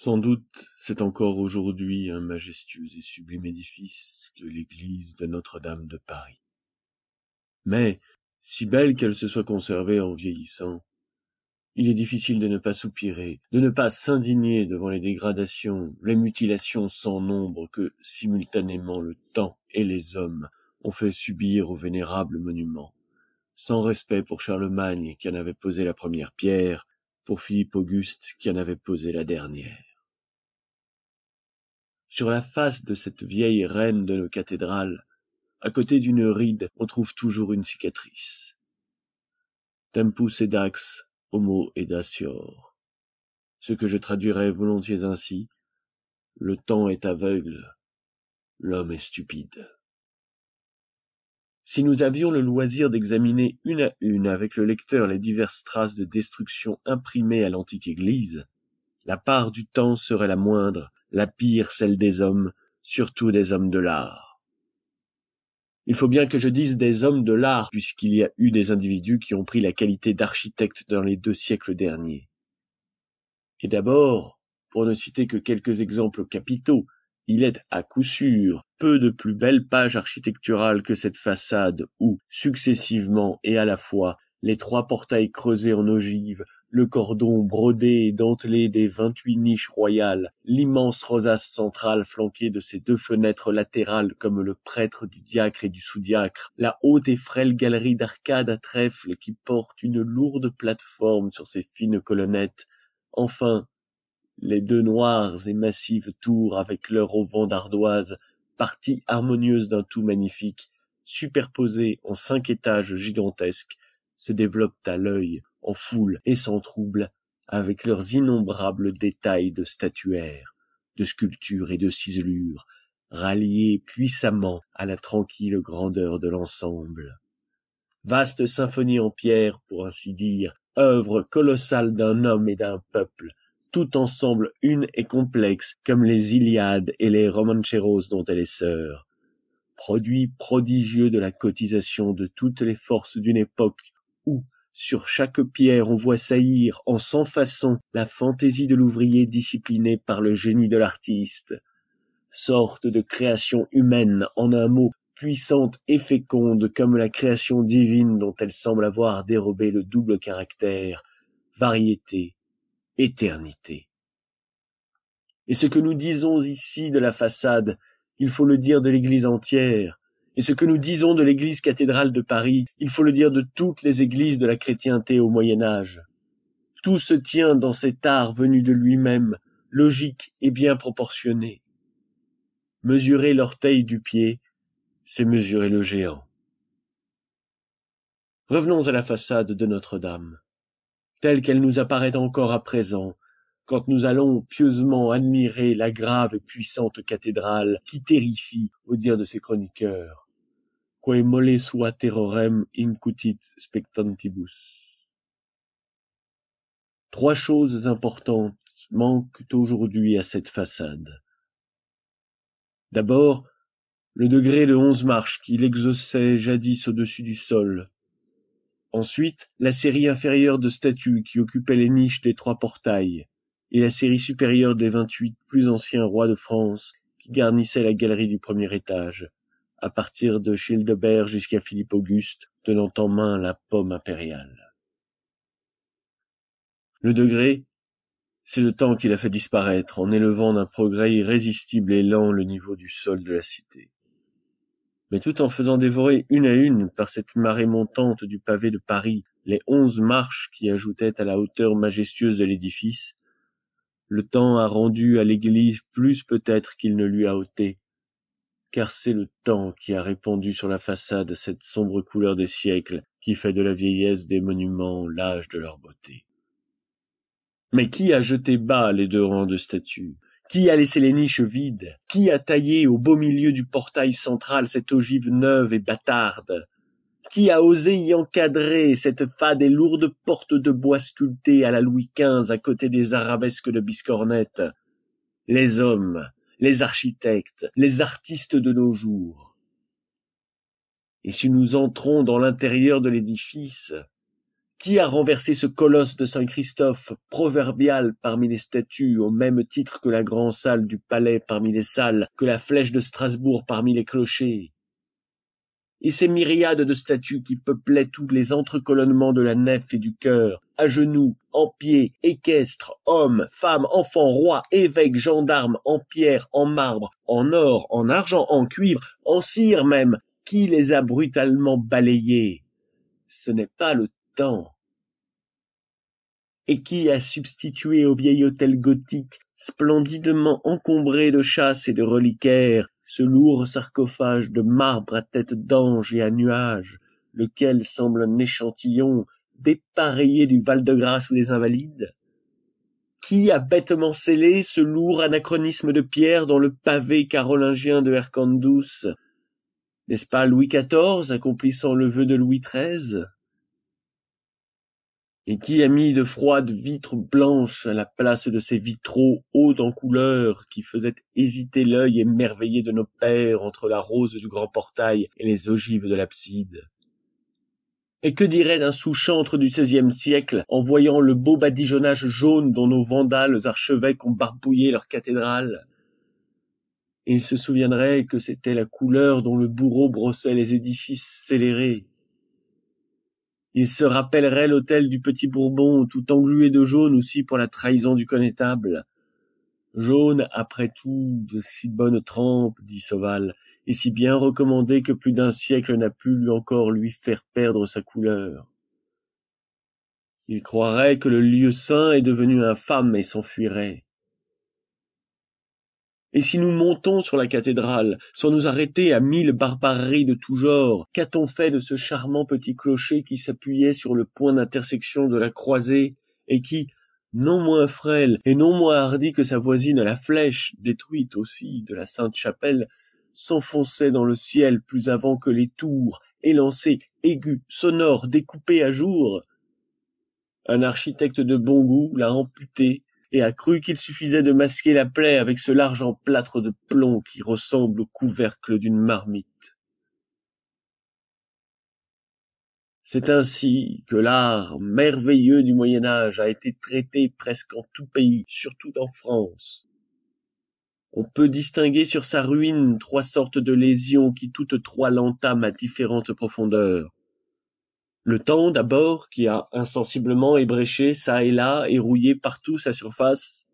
Sans doute, c'est encore aujourd'hui un majestueux et sublime édifice que l'église de Notre-Dame de Paris. Mais, si belle qu'elle se soit conservée en vieillissant, il est difficile de ne pas soupirer, de ne pas s'indigner devant les dégradations, les mutilations sans nombre que, simultanément, le temps et les hommes ont fait subir au vénérable monument, sans respect pour Charlemagne qui en avait posé la première pierre, pour Philippe Auguste qui en avait posé la dernière. Sur la face de cette vieille reine de nos cathédrales, à côté d'une ride, on trouve toujours une cicatrice. Tempus edax homo edacior. Ce que je traduirais volontiers ainsi: le temps est aveugle, l'homme est stupide. Si nous avions le loisir d'examiner une à une avec le lecteur les diverses traces de destruction imprimées à l'antique Église, la part du temps serait la moindre, la pire celle des hommes, surtout des hommes de l'art. Il faut bien que je dise des hommes de l'art, puisqu'il y a eu des individus qui ont pris la qualité d'architectes dans les 2 siècles derniers. Et d'abord, pour ne citer que quelques exemples capitaux, il est à coup sûr peu de plus belles pages architecturales que cette façade où, successivement et à la fois, les 3 portails creusés en ogive, le cordon brodé et dentelé des 28 niches royales, l'immense rosace centrale flanquée de ses 2 fenêtres latérales comme le prêtre du diacre et du sous-diacre, la haute et frêle galerie d'arcades à trèfle qui porte une lourde plateforme sur ses fines colonnettes, enfin, les 2 noires et massives tours avec leur auvent d'ardoise, partie harmonieuse d'un tout magnifique, superposées en 5 étages gigantesques, se développent à l'œil, en foule et sans trouble, avec leurs innombrables détails de statuaire, de sculpture et de ciselure, ralliés puissamment à la tranquille grandeur de l'ensemble. Vaste symphonie en pierre, pour ainsi dire, œuvre colossale d'un homme et d'un peuple, tout ensemble une et complexe, comme les Iliades et les Romanceros dont elle est sœur. Produit prodigieux de la cotisation de toutes les forces d'une époque où, sur chaque pierre, on voit saillir, en sans façon, la fantaisie de l'ouvrier discipliné par le génie de l'artiste. Sorte de création humaine, en un mot, puissante et féconde comme la création divine dont elle semble avoir dérobé le double caractère, variété, éternité. Et ce que nous disons ici de la façade, il faut le dire de l'église entière. Et ce que nous disons de l'église cathédrale de Paris, il faut le dire de toutes les églises de la chrétienté au Moyen-Âge. Tout se tient dans cet art venu de lui-même, logique et bien proportionné. Mesurer l'orteil du pied, c'est mesurer le géant. Revenons à la façade de Notre-Dame, telle qu'elle nous apparaît encore à présent, quand nous allons pieusement admirer la grave et puissante cathédrale qui terrifie, au dire de ses chroniqueurs, quae molle sua terrorem incutit spectantibus. 3 choses importantes manquent aujourd'hui à cette façade. D'abord, le degré de 11 marches qui l'exhaussait jadis au-dessus du sol. Ensuite, la série inférieure de statues qui occupaient les niches des 3 portails, et la série supérieure des 28 plus anciens rois de France qui garnissaient la galerie du premier étage, à partir de Childebert jusqu'à Philippe Auguste, tenant en main la pomme impériale. Le degré, c'est le temps qu'il a fait disparaître en élevant d'un progrès irrésistible et lent le niveau du sol de la cité. Mais tout en faisant dévorer une à une par cette marée montante du pavé de Paris les 11 marches qui ajoutaient à la hauteur majestueuse de l'édifice, le temps a rendu à l'église plus peut-être qu'il ne lui a ôté, car c'est le temps qui a répandu sur la façade cette sombre couleur des siècles qui fait de la vieillesse des monuments l'âge de leur beauté. Mais qui a jeté bas les 2 rangs de statues? Qui a laissé les niches vides? Qui a taillé au beau milieu du portail central cette ogive neuve et bâtarde? Qui a osé y encadrer cette fade et lourde porte de bois sculptée à la Louis XV à côté des arabesques de Biscornette? Les hommes, les architectes, les artistes de nos jours. Et si nous entrons dans l'intérieur de l'édifice, Qui a renversé ce colosse de Saint-Christophe, proverbial parmi les statues, au même titre que la grande salle du palais parmi les salles, que la flèche de Strasbourg parmi les clochers? Et ces myriades de statues qui peuplaient tous les entrecolonnements de la nef et du chœur, à genoux, en pied, équestres, hommes, femmes, enfants, rois, évêques, gendarmes, en pierre, en marbre, en or, en argent, en cuivre, en cire même, qui les a brutalement balayées? Ce n'est pas le temps. Et qui a substitué au vieil hôtel gothique, splendidement encombré de châsses et de reliquaires, ce lourd sarcophage de marbre à tête d'ange et à nuages, lequel semble un échantillon dépareillé du Val-de-Grâce ou des Invalides? Qui a bêtement scellé ce lourd anachronisme de pierre dans le pavé carolingien de Hercandus? N'est-ce pas Louis XIV accomplissant le vœu de Louis XIII? Et qui a mis de froides vitres blanches à la place de ces vitraux hauts en couleur qui faisaient hésiter l'œil émerveillé de nos pères entre la rose du grand portail et les ogives de l'abside? Et que dirait d'un sous-chantre du XVIe siècle en voyant le beau badigeonnage jaune dont nos vandales archevêques ont barbouillé leur cathédrale? Et il se souviendrait que c'était la couleur dont le bourreau brossait les édifices scélérés. Il se rappellerait l'hôtel du Petit Bourbon, tout englué de jaune aussi pour la trahison du connétable. Jaune, après tout, de si bonne trempe, dit Sauval, et si bien recommandé que plus d'un siècle n'a pu encore lui faire perdre sa couleur. Il croirait que le lieu saint est devenu infâme et s'enfuirait. Et si nous montons sur la cathédrale, sans nous arrêter à 1000 barbaries de tout genre, qu'a-t-on fait de ce charmant petit clocher qui s'appuyait sur le point d'intersection de la croisée, et qui, non moins frêle et non moins hardi que sa voisine à la flèche, détruite aussi de la Sainte-Chapelle, s'enfonçait dans le ciel plus avant que les tours, élancé, aigu, sonore, découpé à jour? Un architecte de bon goût l'a amputé, et a cru qu'il suffisait de masquer la plaie avec ce large emplâtre de plomb qui ressemble au couvercle d'une marmite. C'est ainsi que l'art merveilleux du Moyen-Âge a été traité presque en tout pays, surtout en France. On peut distinguer sur sa ruine 3 sortes de lésions qui toutes 3 l'entament à différentes profondeurs. Le temps, d'abord, qui a insensiblement ébréché çà et là et rouillé partout sa surface.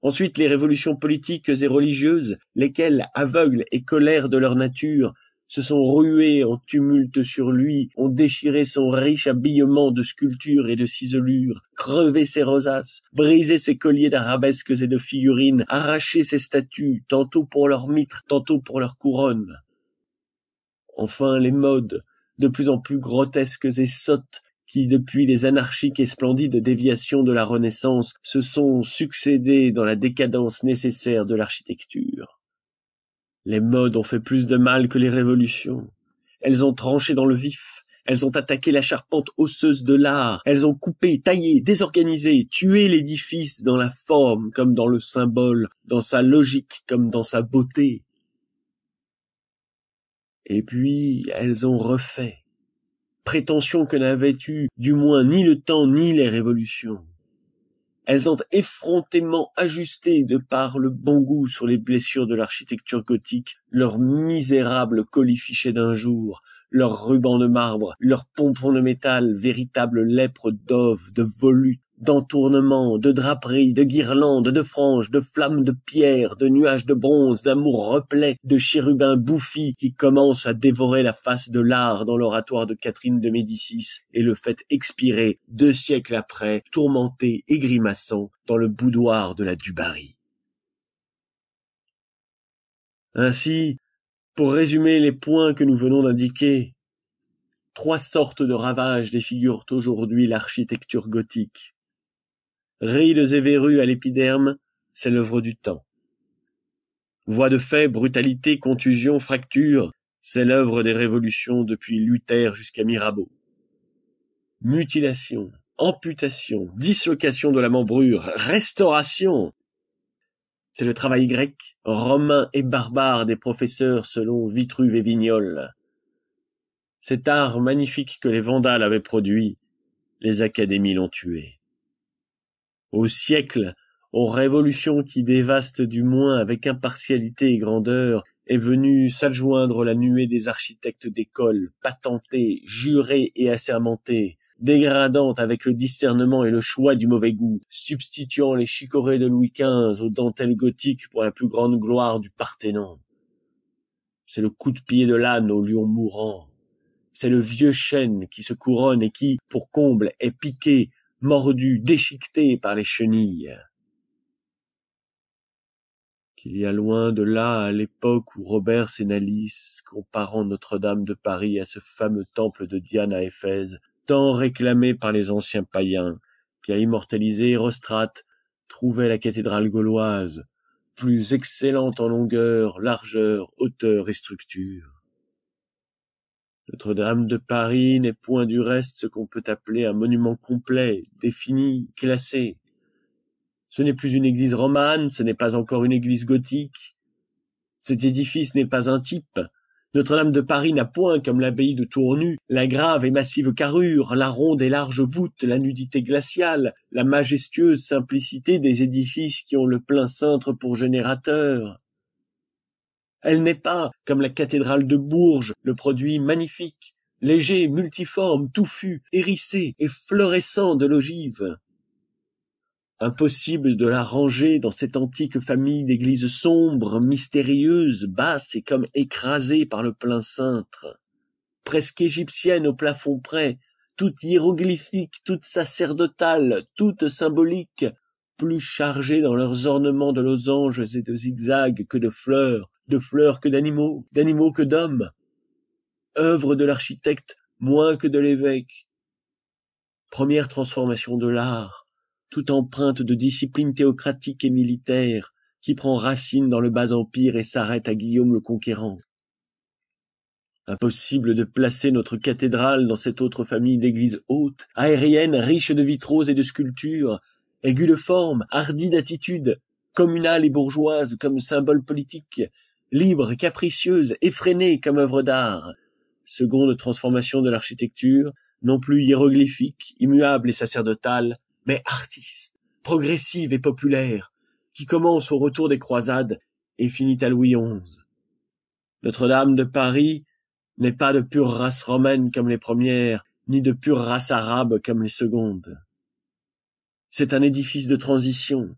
Ensuite, les révolutions politiques et religieuses, lesquelles, aveugles et colères de leur nature, se sont ruées en tumulte sur lui, ont déchiré son riche habillement de sculptures et de ciselures, crevé ses rosaces, brisé ses colliers d'arabesques et de figurines, arraché ses statues, tantôt pour leurs mitres, tantôt pour leurs couronnes. Enfin, les modes, de plus en plus grotesques et sottes, qui, depuis les anarchiques et splendides déviations de la Renaissance, se sont succédé dans la décadence nécessaire de l'architecture. Les modes ont fait plus de mal que les révolutions. Elles ont tranché dans le vif, elles ont attaqué la charpente osseuse de l'art, elles ont coupé, taillé, désorganisé, tué l'édifice dans la forme comme dans le symbole, dans sa logique comme dans sa beauté. Et puis, elles ont refait. Prétention que n'avaient eu, du moins, ni le temps ni les révolutions. Elles ont effrontément ajusté, de par le bon goût sur les blessures de l'architecture gothique, leurs misérables colifichets d'un jour, leurs rubans de marbre, leurs pompons de métal, véritables lèpres d'oves, de volutes, d'entournements, de draperies, de guirlandes, de franges, de flammes de pierre, de nuages de bronze, d'amours replets, de chérubins bouffis qui commencent à dévorer la face de l'art dans l'oratoire de Catherine de Médicis et le fait expirer 2 siècles après, tourmenté et grimaçant, dans le boudoir de la Dubarry. Ainsi, pour résumer les points que nous venons d'indiquer, 3 sortes de ravages défigurent aujourd'hui l'architecture gothique. Rides et verrues à l'épiderme, c'est l'œuvre du temps. Voies de fait, brutalité, contusion, fracture, c'est l'œuvre des révolutions depuis Luther jusqu'à Mirabeau. Mutilation, amputation, dislocation de la membrure, restauration, c'est le travail grec, romain et barbare des professeurs selon Vitruve et Vignol. Cet art magnifique que les Vandales avaient produit, les académies l'ont tué. Aux siècles, aux révolutions qui dévastent du moins avec impartialité et grandeur, est venue s'adjoindre la nuée des architectes d'école, patentés, jurés et assermentés, dégradante avec le discernement et le choix du mauvais goût, substituant les chicorées de Louis XV aux dentelles gothiques pour la plus grande gloire du Parthénon. C'est le coup de pied de l'âne au lion mourant. C'est le vieux chêne qui se couronne et qui, pour comble, est piqué, mordu, déchiqueté par les chenilles. Qu'il y a loin de là à l'époque où Robert Sénalis, comparant Notre-Dame de Paris à ce fameux temple de Diane à Éphèse, tant réclamé par les anciens païens, qui a immortalisé Érostrate, trouvait la cathédrale gauloise, plus excellente en longueur, largeur, hauteur et structure. Notre-Dame de Paris n'est point du reste ce qu'on peut appeler un monument complet, défini, classé. Ce n'est plus une église romane, ce n'est pas encore une église gothique. Cet édifice n'est pas un type. Notre-Dame de Paris n'a point, comme l'abbaye de Tournu, la grave et massive carrure, la ronde et large voûte, la nudité glaciale, la majestueuse simplicité des édifices qui ont le plein cintre pour générateur. Elle n'est pas, comme la cathédrale de Bourges, le produit magnifique, léger, multiforme, touffu, hérissé et fluorescent de l'ogive. Impossible de la ranger dans cette antique famille d'églises sombres, mystérieuses, basses et comme écrasées par le plein cintre. Presque égyptienne au plafond près, toute hiéroglyphique, toute sacerdotale, toute symbolique, plus chargées dans leurs ornements de losanges et de zigzags que de fleurs que d'animaux, d'animaux que d'hommes. Œuvre de l'architecte moins que de l'évêque. Première transformation de l'art, toute empreinte de discipline théocratique et militaire, qui prend racine dans le bas-empire et s'arrête à Guillaume le Conquérant. Impossible de placer notre cathédrale dans cette autre famille d'églises hautes, aériennes, riches de vitraux et de sculptures, aiguës de forme, hardies d'attitude, communales et bourgeoises comme symbole politique, libres, capricieuses, effrénées comme œuvre d'art. Seconde transformation de l'architecture, non plus hiéroglyphique, immuable et sacerdotale, mais artiste, progressive et populaire, qui commence au retour des croisades et finit à Louis XI. Notre-Dame de Paris n'est pas de pure race romaine comme les premières, ni de pure race arabe comme les secondes. C'est un édifice de transition.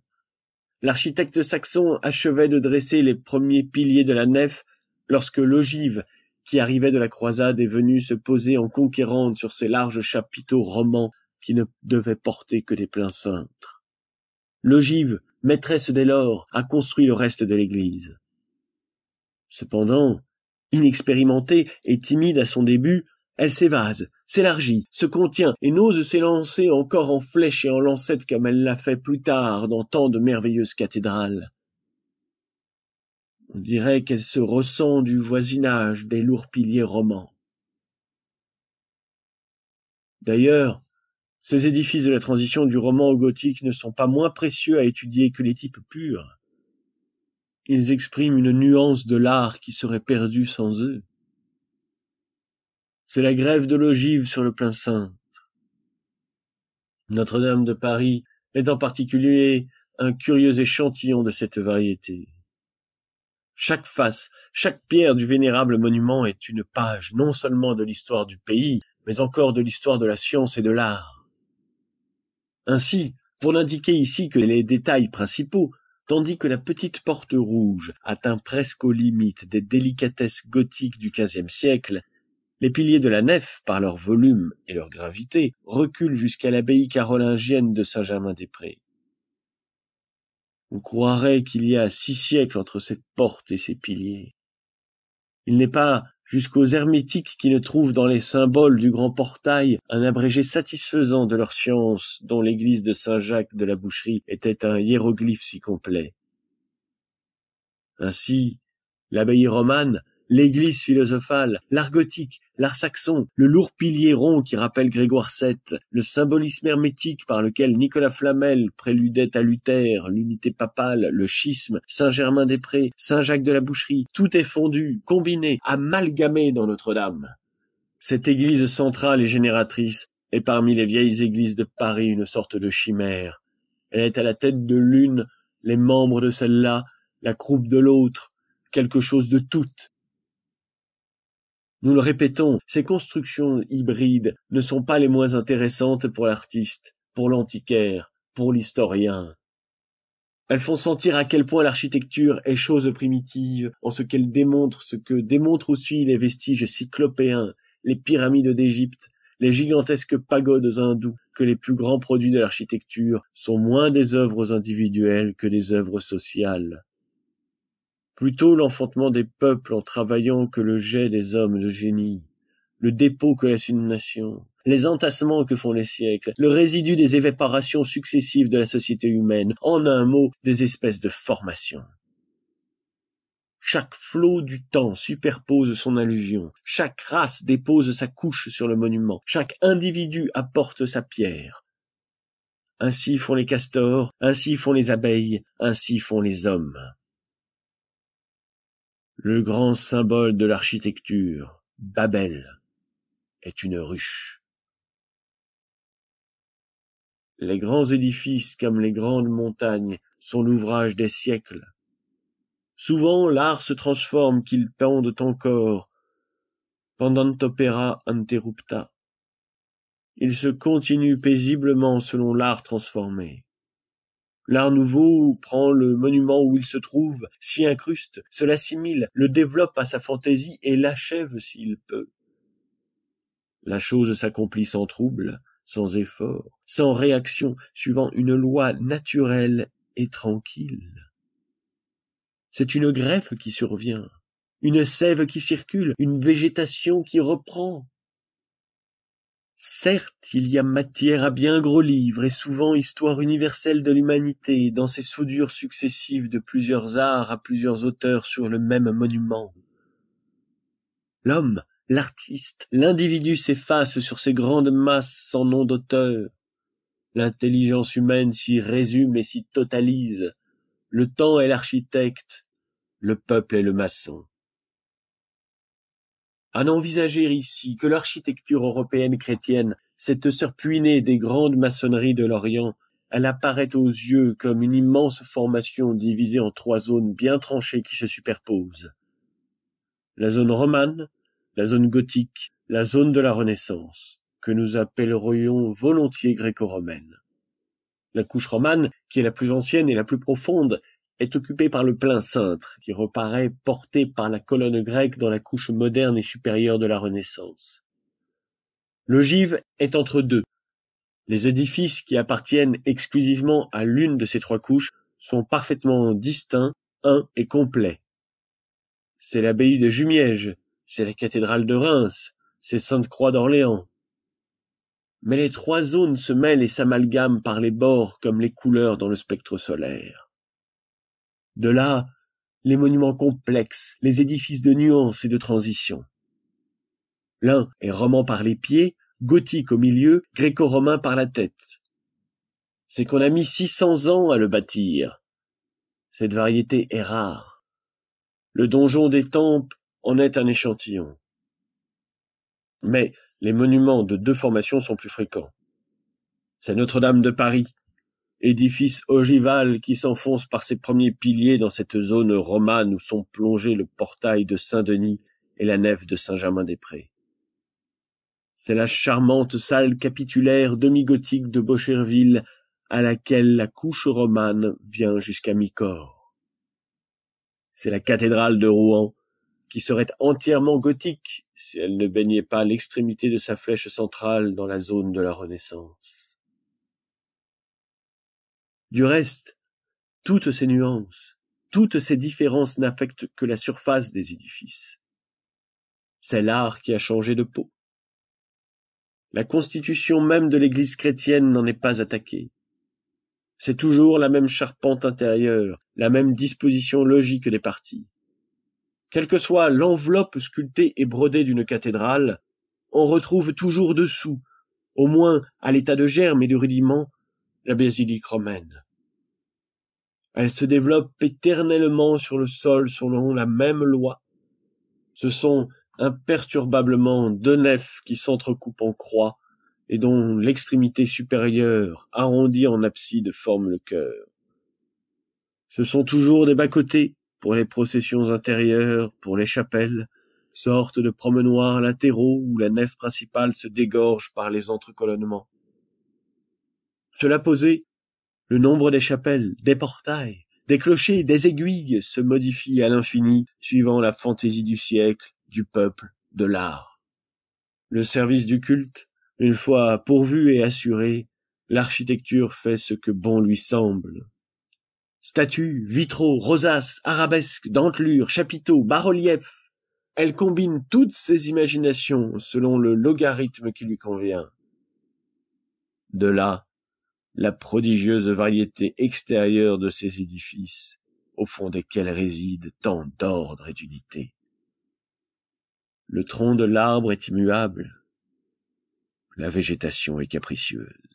L'architecte saxon achevait de dresser les premiers piliers de la nef lorsque l'ogive, qui arrivait de la croisade, est venue se poser en conquérante sur ces larges chapiteaux romans qui ne devaient porter que des pleins cintres. L'ogive, maîtresse dès lors, a construit le reste de l'église. Cependant, inexpérimentée et timide à son début, elle s'évase, s'élargit, se contient et n'ose s'élancer encore en flèche et en lancette comme elle l'a fait plus tard dans tant de merveilleuses cathédrales. On dirait qu'elle se ressent du voisinage des lourds piliers romans. D'ailleurs, ces édifices de la transition du roman au gothique ne sont pas moins précieux à étudier que les types purs. Ils expriment une nuance de l'art qui serait perdue sans eux. C'est la grève de l'ogive sur le plein cintre. Notre-Dame de Paris est en particulier un curieux échantillon de cette variété. Chaque face, chaque pierre du vénérable monument est une page non seulement de l'histoire du pays, mais encore de l'histoire de la science et de l'art. Ainsi, pour n'indiquer ici que les détails principaux, tandis que la petite porte rouge atteint presque aux limites des délicatesses gothiques du XVe siècle, les piliers de la nef, par leur volume et leur gravité, reculent jusqu'à l'abbaye carolingienne de Saint-Germain-des-Prés. On croirait qu'il y a 6 siècles entre cette porte et ces piliers. Il n'est pas jusqu'aux hermétiques qui ne trouvent dans les symboles du grand portail un abrégé satisfaisant de leur science, dont l'église de Saint-Jacques de la Boucherie était un hiéroglyphe si complet. Ainsi, l'abbaye romane, l'église philosophale, l'art gothique, l'art saxon, le lourd pilier rond qui rappelle Grégoire VII, le symbolisme hermétique par lequel Nicolas Flamel préludait à Luther, l'unité papale, le schisme, Saint-Germain-des-Prés, Saint-Jacques de la Boucherie, tout est fondu, combiné, amalgamé dans Notre-Dame. Cette église centrale et génératrice est parmi les vieilles églises de Paris une sorte de chimère. Elle est à la tête de l'une, les membres de celle-là, la croupe de l'autre, quelque chose de toute. Nous le répétons, ces constructions hybrides ne sont pas les moins intéressantes pour l'artiste, pour l'antiquaire, pour l'historien. Elles font sentir à quel point l'architecture est chose primitive, en ce qu'elle démontre ce que démontrent aussi les vestiges cyclopéens, les pyramides d'Égypte, les gigantesques pagodes hindoues, que les plus grands produits de l'architecture sont moins des œuvres individuelles que des œuvres sociales. Plutôt l'enfantement des peuples en travaillant que le jet des hommes de génie, le dépôt que laisse une nation, les entassements que font les siècles, le résidu des évaporations successives de la société humaine, en un mot, des espèces de formations. Chaque flot du temps superpose son alluvion, chaque race dépose sa couche sur le monument, chaque individu apporte sa pierre. Ainsi font les castors, ainsi font les abeilles, ainsi font les hommes. Le grand symbole de l'architecture, Babel, est une ruche. Les grands édifices comme les grandes montagnes sont l'ouvrage des siècles. Souvent l'art se transforme qu'ils pendent encore, pendant opera interrupta. Il se continue paisiblement selon l'art transformé. L'art nouveau prend le monument où il se trouve, s'y incruste, se l'assimile, le développe à sa fantaisie et l'achève s'il peut. La chose s'accomplit sans trouble, sans effort, sans réaction, suivant une loi naturelle et tranquille. C'est une greffe qui survient, une sève qui circule, une végétation qui reprend. Certes, il y a matière à bien gros livres et souvent histoire universelle de l'humanité dans ces soudures successives de plusieurs arts à plusieurs auteurs sur le même monument. L'homme, l'artiste, l'individu s'efface sur ces grandes masses sans nom d'auteur. L'intelligence humaine s'y résume et s'y totalise. Le temps est l'architecte, le peuple est le maçon. À n'envisager ici que l'architecture européenne chrétienne, cette sœur puinée des grandes maçonneries de l'Orient, elle apparaît aux yeux comme une immense formation divisée en 3 zones bien tranchées qui se superposent. La zone romane, la zone gothique, la zone de la Renaissance, que nous appellerions volontiers gréco-romaine. La couche romane, qui est la plus ancienne et la plus profonde, est occupée par le plein cintre, qui reparaît porté par la colonne grecque dans la couche moderne et supérieure de la Renaissance. L'ogive est entre deux. Les édifices qui appartiennent exclusivement à l'une de ces 3 couches sont parfaitement distincts, un et complets. C'est l'abbaye de Jumièges, c'est la cathédrale de Reims, c'est Sainte-Croix d'Orléans. Mais les 3 zones se mêlent et s'amalgament par les bords comme les couleurs dans le spectre solaire. De là, les monuments complexes, les édifices de nuances et de transition. L'un est roman par les pieds, gothique au milieu, gréco-romain par la tête. C'est qu'on a mis 600 ans à le bâtir. Cette variété est rare. Le donjon d'Étampes en est un échantillon. Mais les monuments de 2 formations sont plus fréquents. C'est Notre-Dame de Paris, édifice ogival qui s'enfonce par ses premiers piliers dans cette zone romane où sont plongés le portail de Saint-Denis et la nef de Saint-Germain-des-Prés. C'est la charmante salle capitulaire demi-gothique de Bocherville à laquelle la couche romane vient jusqu'à mi-corps. C'est la cathédrale de Rouen qui serait entièrement gothique si elle ne baignait pas l'extrémité de sa flèche centrale dans la zone de la Renaissance. Du reste, toutes ces nuances, toutes ces différences n'affectent que la surface des édifices. C'est l'art qui a changé de peau. La constitution même de l'Église chrétienne n'en est pas attaquée. C'est toujours la même charpente intérieure, la même disposition logique des parties. Quelle que soit l'enveloppe sculptée et brodée d'une cathédrale, on retrouve toujours dessous, au moins à l'état de germe et de rudiment, la basilique romaine. Elle se développe éternellement sur le sol selon la même loi. Ce sont imperturbablement 2 nefs qui s'entrecoupent en croix et dont l'extrémité supérieure, arrondie en abside, forme le chœur. Ce sont toujours des bas-côtés, pour les processions intérieures, pour les chapelles, sortes de promenoirs latéraux où la nef principale se dégorge par les entrecolonnements. Cela posé, le nombre des chapelles, des portails, des clochers, des aiguilles se modifie à l'infini, suivant la fantaisie du siècle, du peuple, de l'art. Le service du culte, une fois pourvu et assuré, l'architecture fait ce que bon lui semble. Statues, vitraux, rosaces, arabesques, dentelures, chapiteaux, bas-reliefs, elle combine toutes ses imaginations selon le logarithme qui lui convient. De là, la prodigieuse variété extérieure de ces édifices, au fond desquels réside tant d'ordre et d'unité. Le tronc de l'arbre est immuable, la végétation est capricieuse.